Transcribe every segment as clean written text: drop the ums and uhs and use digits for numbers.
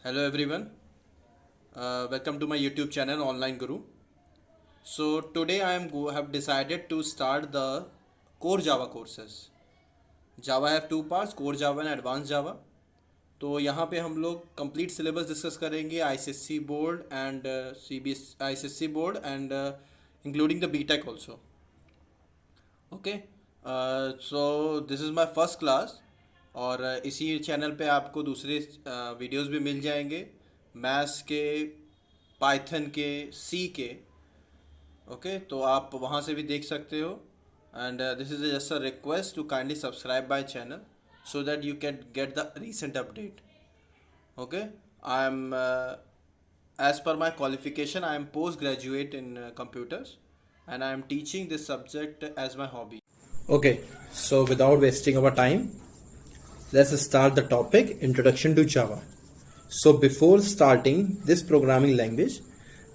Hello everyone, welcome to my YouTube channel Online Guru. So today have decided to start the core Java courses. Java have two parts, core Java and advanced Java. तो यहाँ पे हम लोग complete syllabus discuss करेंगे ICSC board and CBS ICSC board and including the BTech also. Okay, so this is my first class और इसी channel पे आपको दूसरे वीडियोस भी मिल जाएंगे मैथ्स के, पाइथन के, सी के. ओके, तो आप वहाँ से भी देख सकते हो. And this is just a request to kindly subscribe my channel so that you can get the recent update. Okay, I am as per my qualification I am postgraduate in computers and I am teaching this subject as my hobby. Okay, so without wasting our time, let's start the topic introduction to Java. So before starting this programming language,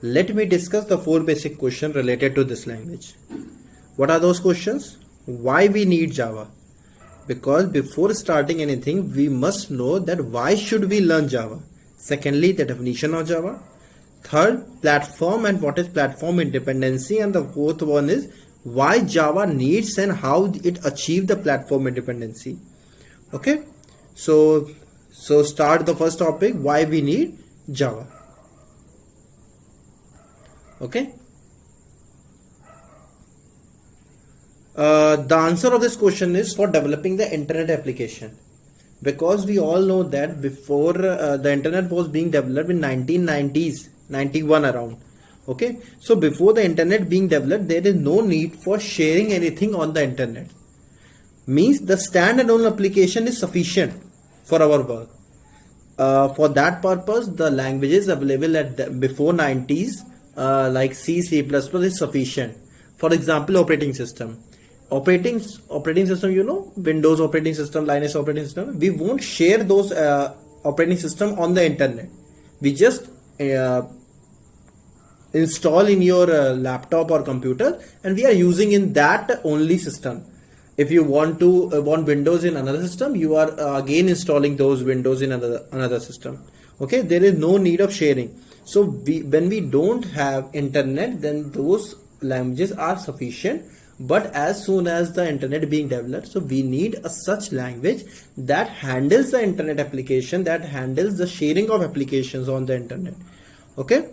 let me discuss the four basic questions related to this language. What are those questions? Why we need Java? Because before starting anything, we must know that why should we learn Java. Secondly, the definition of Java. Third, platform and what is platform independency. And the fourth one is why Java needs and how it achieve the platform independency. Okay, so start the first topic, why we need Java. Okay. The answer of this question is for developing the internet application, because we all know that before the internet was being developed in 1990s 91 around. Okay, so before the internet being developed, there is no need for sharing anything on the internet. Means the standalone application is sufficient for our work. For that purpose, the languages available at before 90s like C, C++ is sufficient. For example, operating system, operating system, you know, Windows operating system, Linux operating system, we won't share those operating system on the internet. We just install in your laptop or computer, and we are using in that only system. If you want Windows in another system, you are again installing those Windows in another system. Okay, there is no need of sharing. So when we don't have internet, then those languages are sufficient. But as soon as the internet being developed, so we need a such language that handles the internet application, that handles the sharing of applications on the internet. Okay,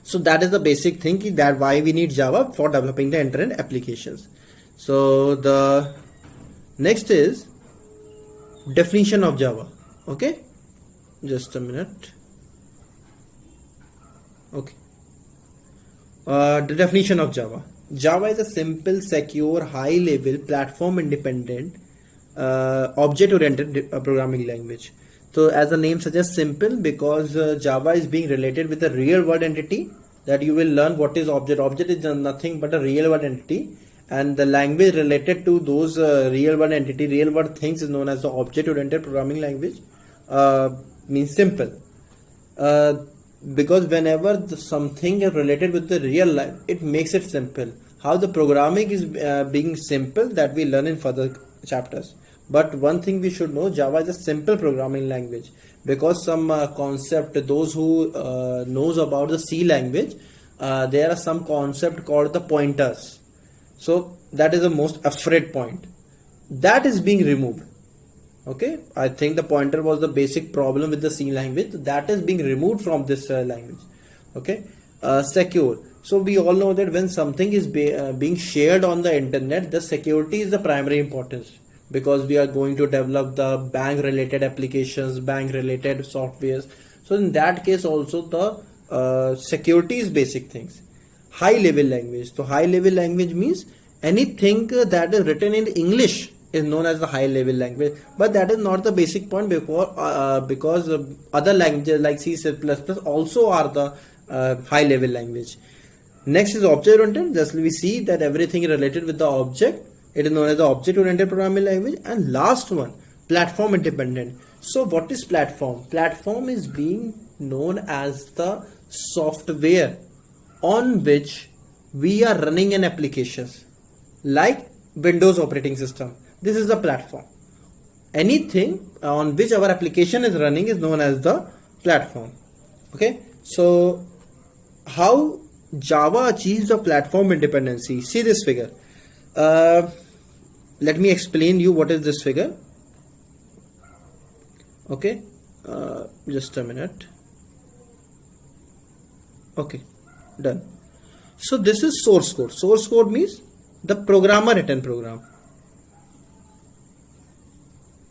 so that is the basic thing, that why we need Java for developing the internet applications. So the next is definition of Java. Okay, just a minute. Okay, the definition of Java. Java is a simple, secure, high-level, platform-independent, object-oriented programming language. So, as the name suggests, simple, because Java is being related with a real-world entity, that you will learn what is object. Object is nothing but a real-world entity, and the language related to those real-world entity, real-world things is known as the object-oriented programming language. Means simple. Because whenever something is related with the real life, it makes it simple. How the programming is being simple, that we learn in further chapters. But one thing we should know, Java is a simple programming language, because some concept, those who knows about the C language, there are some concept called the pointers. So that is the most afraid point, that is being removed. Okay, I think the pointer was the basic problem with the C language, that is being removed from this language. Okay, secure. So we all know that when something is being shared on the internet, the security is the primary importance, because we are going to develop the bank related applications, bank related softwares. So in that case also the security is basic things. High level language. So high level language means anything that is written in English is known as the high level language, but that is not the basic point, because other languages like C, C++ also are the high level language. Next is object oriented. Just we see that everything related with the object, it is known as the object oriented programming language. And last one, platform independent. So what is platform? Platform is being known as the software on which we are running an applications, like Windows operating system. This is the platform. Anything on which our application is running is known as the platform. Okay, so how Java achieves the platform independency? See this figure. Let me explain you what is this figure. Okay, just a minute. Okay, done. So this is source code. Source code means the programmer written program.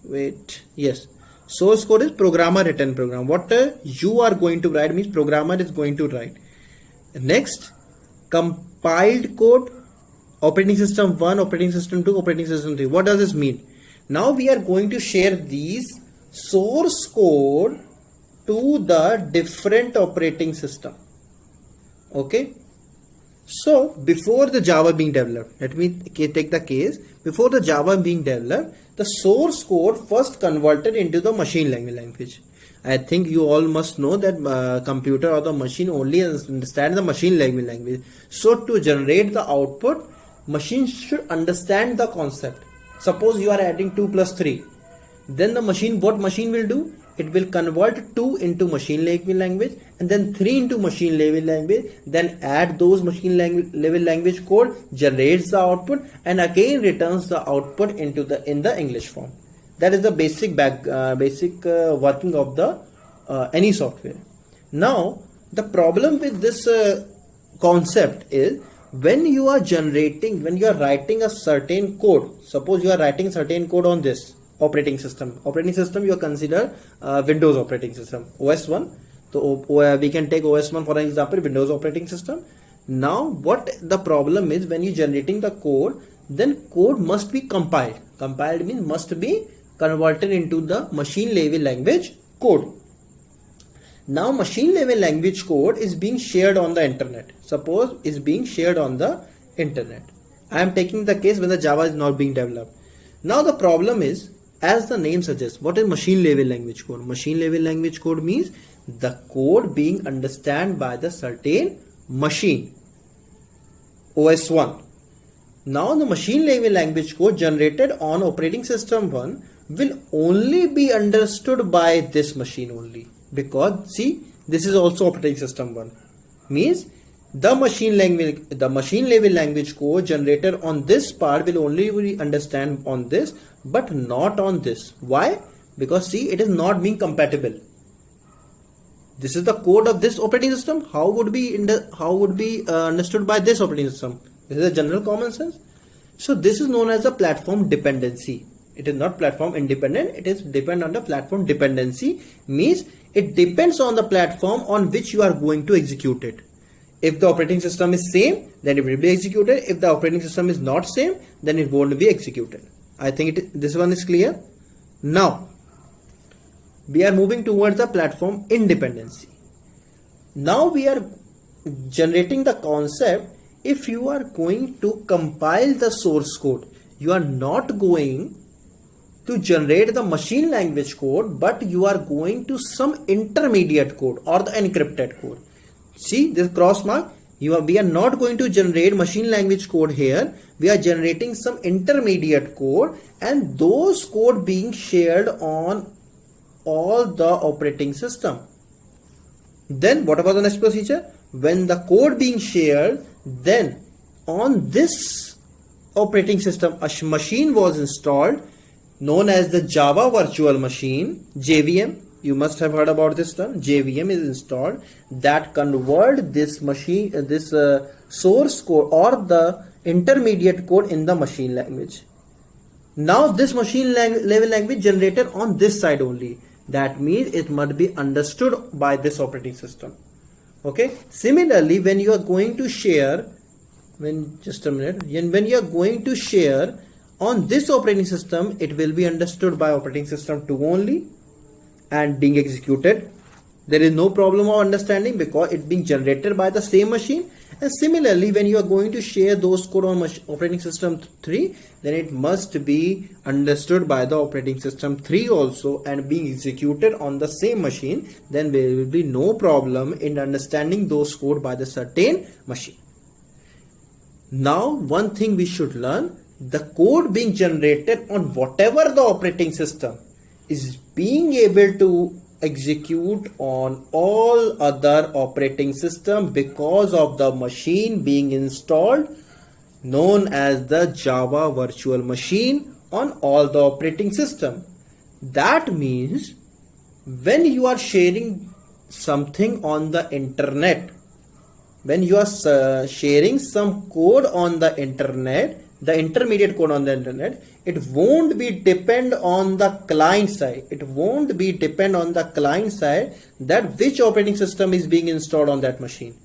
Wait, yes, source code is programmer written program. What you are going to write means programmer is going to write. Next, compiled code, operating system 1, operating system 2, operating system 3. What does this mean? Now we are going to share these source code to the different operating system. Okay, so before the Java being developed, let me take the case. Before the Java being developed, the source code first converted into the machine language. I think you all must know that computer or the machine only understand the machine language. So to generate the output, machine should understand the concept. Suppose you are adding 2 plus 3, then the machine, what machine will do? It will convert 2 into machine level language and then 3 into machine level language, then add those machine level language code, generates the output and again returns the output into in the English form. That is the basic working of the any software. Now the problem with this concept is when you are writing a certain code. Suppose you are writing certain code on this operating system you consider Windows operating system, OS1. So we can take OS1 for an example, Windows operating system. Now what the problem is, when you generating the code, then code must be compiled. Compiled means must be converted into the machine level language code. Now machine level language code is being shared on the internet. Suppose is being shared on the internet. I am taking the case when the Java is not being developed. Now the problem is, as the name suggests, what is machine level language code? Machine level language code means the code being understood by the certain machine, OS1. Now the machine level language code generated on operating system 1 will only be understood by this machine only, because see, this is also operating system 1, means the machine level language code generated on this part will only be understand on this, but not on this. Why? Because see, it is not being compatible. This is the code of this operating system. How would be understood by this operating system? This is a general common sense. So this is known as a platform dependency. It is not platform independent. It is depend on the platform dependency. Means it depends on the platform on which you are going to execute it. If the operating system is same, then it will be executed. If the operating system is not same, then it won't be executed. I think this one is clear. Now we are moving towards the platform independency. Now we are generating the concept. If you are going to compile the source code, you are not going to generate the machine language code, but you are going to some intermediate code or the encrypted code. See this cross mark? We are not going to generate machine language code here. We are generating some intermediate code, and those code being shared on all the operating system. Then what about the next procedure? When the code being shared, then on this operating system a machine was installed known as the Java Virtual Machine, JVM. You must have heard about this term. JVM is installed that convert this machine, source code or the intermediate code in the machine language. Now this machine level language generated on this side only. That means it must be understood by this operating system. Okay. Similarly, when you are going to share, when you are going to share on this operating system, it will be understood by operating system 2 only and being executed. There is no problem of understanding because it being generated by the same machine. And similarly, when you are going to share those code on operating system 3, then it must be understood by the operating system 3 also and being executed on the same machine. Then there will be no problem in understanding those code by the certain machine. Now, one thing we should learn, the code being generated on whatever the operating system is being able to execute on all other operating system because of the machine being installed known as the Java virtual machine on all the operating system. That means when you are sharing something on the internet, when you are sharing some code on the internet, the intermediate code on the internet, it won't be depend on the client side. It won't be depend on the client side that which operating system is being installed on that machine.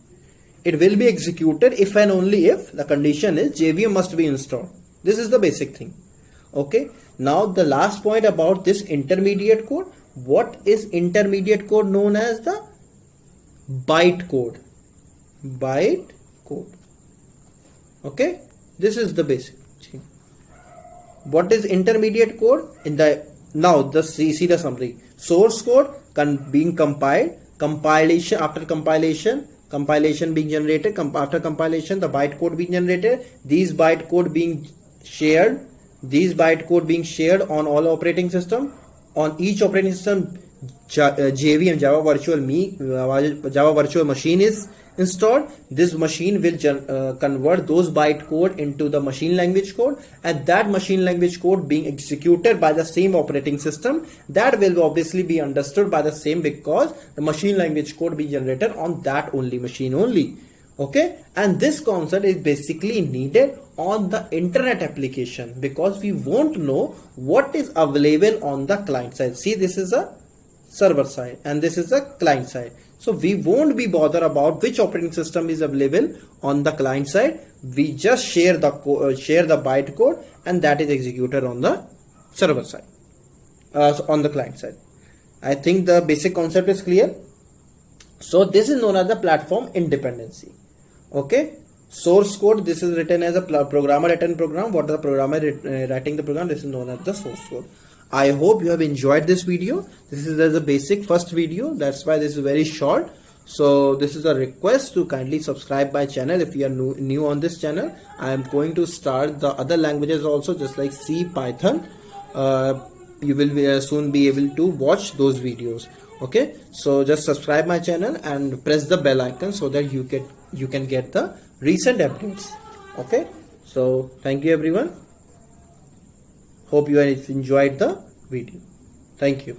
It will be executed if and only if the condition is JVM must be installed. This is the basic thing. Okay. Now the last point about this intermediate code. What is intermediate code known as? The byte code. Byte code. Okay. This is the basic thing. What is intermediate code? Now the see the summary. Source code being compiled, compilation after compilation being generated, after compilation the byte code being generated, these byte code being shared, on all operating system. On each operating system JVM, Java virtual machine is installed. This machine will convert those byte code into the machine language code, and that machine language code being executed by the same operating system, that will obviously be understood by the same, because the machine language code being generated on that only machine only. Okay, and this concept is basically needed on the internet application, because we won't know what is available on the client side. See, this is a server side and this is a client side. So we won't be bothered about which operating system is available on the client side. We just share the byte code, and that is executed on the server side, on the client side. I think the basic concept is clear. So this is known as the platform independency. Okay, source code, this is written as a programmer written program. What the programmer writing the program, this is known as the source code. I hope you have enjoyed this video. This is as a basic first video, that's why this is very short. So this is a request to kindly subscribe my channel if you are new on this channel. I am going to start the other languages also, just like C, Python. You will soon be able to watch those videos. Okay, so just subscribe my channel and press the bell icon so that you can get the recent updates. Okay, so thank you everyone. Hope you have enjoyed the video. Thank you.